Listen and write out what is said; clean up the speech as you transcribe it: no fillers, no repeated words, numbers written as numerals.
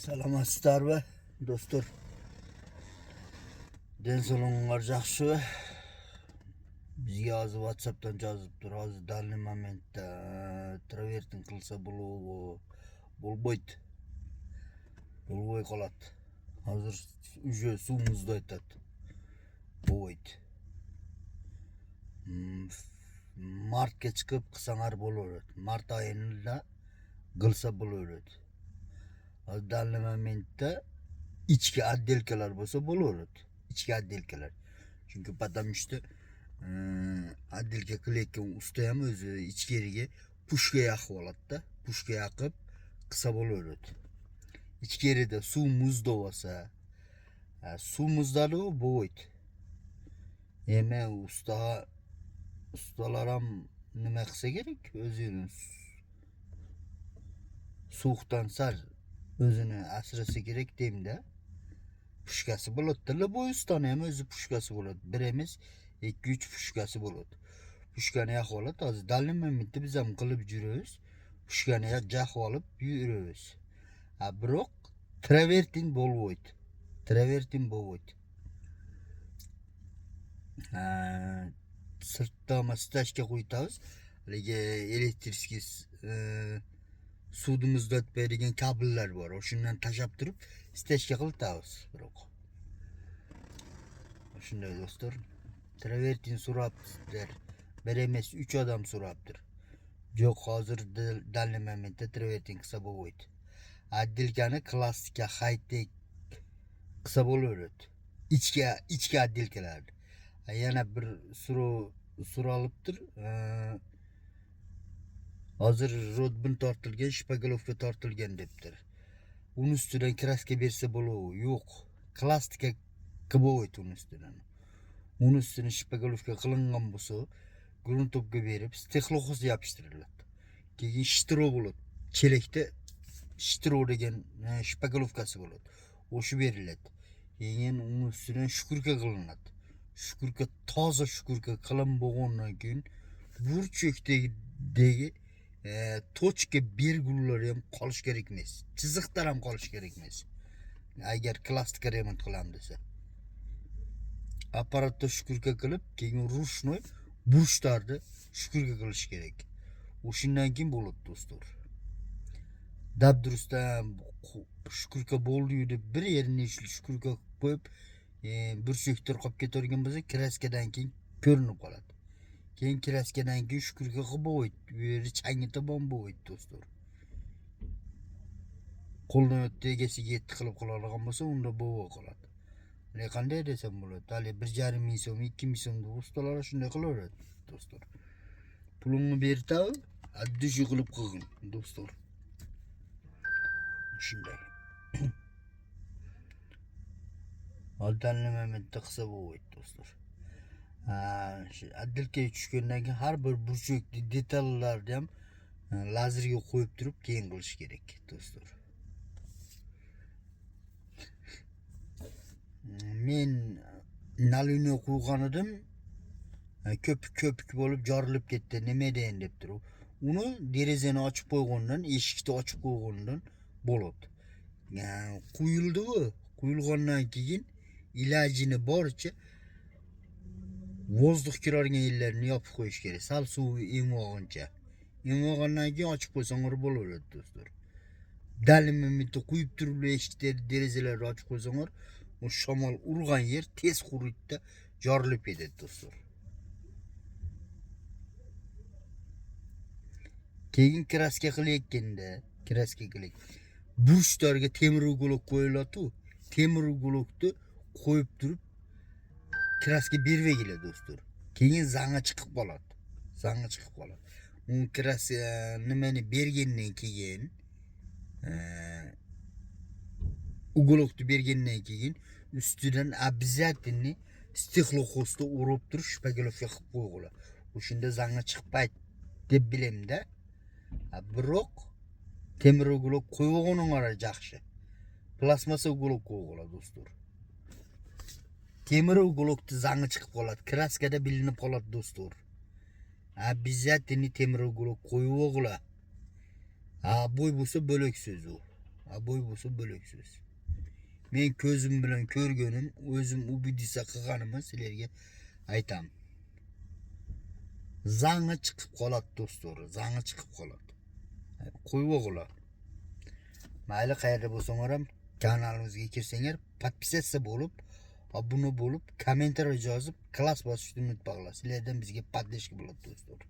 Саламатсыздарбы достор? Ден соолугуңар жакшыбы? Бизге азыр WhatsApp'тан жазып тур. Азыр данный моментте травертинг кылса болобу? Болбойт. Болбой калат. Азыр уже суу муздай атат. Болбойт. Мартка чыгып кылсаңар боло берет. Март айында кылса боло берет. Азыр данный моментте içki отделкалар болсо боло берет. İçki отделкалар. Çünkü потому что отделка кылекен устайам өзү ичкериге пушка якып алат да. Пушка якып кыса боло берет. İçkeride суу муздоо болсо, суу муздады болбойт. Эми ustalarım nima kılsa gerek? Özünün soğuktan sal özünü asırası gerek deyim de. Puşkası bulut. Dili boyu ustan hem özü puşkası bulut. Bir emiz 2-3 puşkası bulut. Puşkanı yakıp alıp az dalın memnuniyeti biz hem kılıp yürüyoruz. Puşkanı yakıp alıp yürüyoruz. Bırak travertin bolboyt. Travertin bolboyt. Sırtta ama stajka koytağız. Elektrikli sudumuzda ötpeydigen kablolar var. O şundan taşap durup stajka kılıtağız. Şunday dostlar. Travertin suraptır. Bir emes 3 adam suraptır. Yok hazır dallı momentde travertin kısa bolboyt. Addelkani klassika high-tech kısa bolöret. İçki addelkalar. Yana bir suru alıptır. Hazır rodbun tartılgan, şpagalovka tartılgan deptir. Onun üstüne kraska berse bolu. Yok. Klastika kıboyt onun üstüne. Onun üstüne şpagalovka kılıngan bolsa, gruntopga berip steklohos yapıştırılат. Keyin ştro bolat. Çelekte ştro degen şpagalovkası bolat. Oşu berilet. Keyin onun üstüne şükürke kılınat. Şükürke taza şükürke kılın boğondan keyin burçökteki toçka birgullar hem kalış gerekmez. Çizikler hem kalış gerekmez. Eğer plastik remont kılam dese. Aparatta şükürke kılıp keyin ruşnoy burçlarda şükürke kılış gerek. Oşundan kim bolat dostlar? Dabdurustan şükürke boluydu bir yerine şükürke koyup bir söktür kap getirgen bolsa kraskadan keyin körünüp kalat. Keyin kraskadan keyin şükürke kıboyt. Beri çangıta bomboyt dostlar. Koluna öttegesi yetti kılıp kılalgan bolsa onda boğa kalat. Ne kanday desem bolat. Ali 1,5 ming so'm, 2 ming so'mda ustalar shunday qilaveradi dostlar. Pulingni bertav, addishi qilib qilgin dostlar. Shunday. Aldanli momentda qilsa bo'lmaydi dostlar. Addelkaga tushgandan keyin har bir burchakli detallarni ham lazerga qo'yib turib keyin qilish kerak dostlar. Men nalini qo'ygan edim. Köpük bo'lib yorilib ketdi. Nima deyin deb turib. Uni derazani ochib qo'ygandan, eshikni ochib qo'ygandan bo'ladi. Quyildi-ku. Quyilgandan keyin ilojini boricha vozdux kiradigan yerlarini yopib qo'yish kerak. Sal suv emg'og'incha. Emg'og'andan keyin ochib qo'ysanglar bo'laveradi do'stlar. Dalimimni quyib turib eshikni derazalarni ochib qo'ysanglar, o shamol urgan yer tez quriydi, yorilib ketadi do'stlar. Keyin kraska qilayotganda, burchlarga temir uglok qo'yiladi-ku. Temir uglokni qo'yib turib kraska berib keladi do'stlar. Keyin zanga chiqib qoladi. U kraska nimani bergandan keyin uglokni bergandan keyin ustidan обязательно steklohosni urib turib shpagalovka qilib qo'yinglar. O'shunda zanga chiqmaydi deb bilamda. Biroq temir uglok qo'yganinglar yaxshi. Plasmasa uglok qo'yinglar do'stlar. Temir uglokni zangi chiqib qoladi. Kraskada bilinib qoladi do'stlar. Обязательно temir uglok qo'yinglar. Bo'y bo'lsa bo'lak so'z u. boy bo'lsa bo'lak so'z. Men ko'zim bilan ko'rganim, o'zim u bidisa qilganimni sizlarga aytaman. Zangi chiqib qoladi do'stlar, zangi chiqib qoladi. Qo'yib o'g'lar. Mayli qayerda bo'lsanglar ham kanalimizga kirsanglar, podpisatsiya bo'lib, obuna bo'lib, kommentariy yozib, klass bosishni unutmanglar. Sizlardan bizga podдержка bo'ladi do'stlar.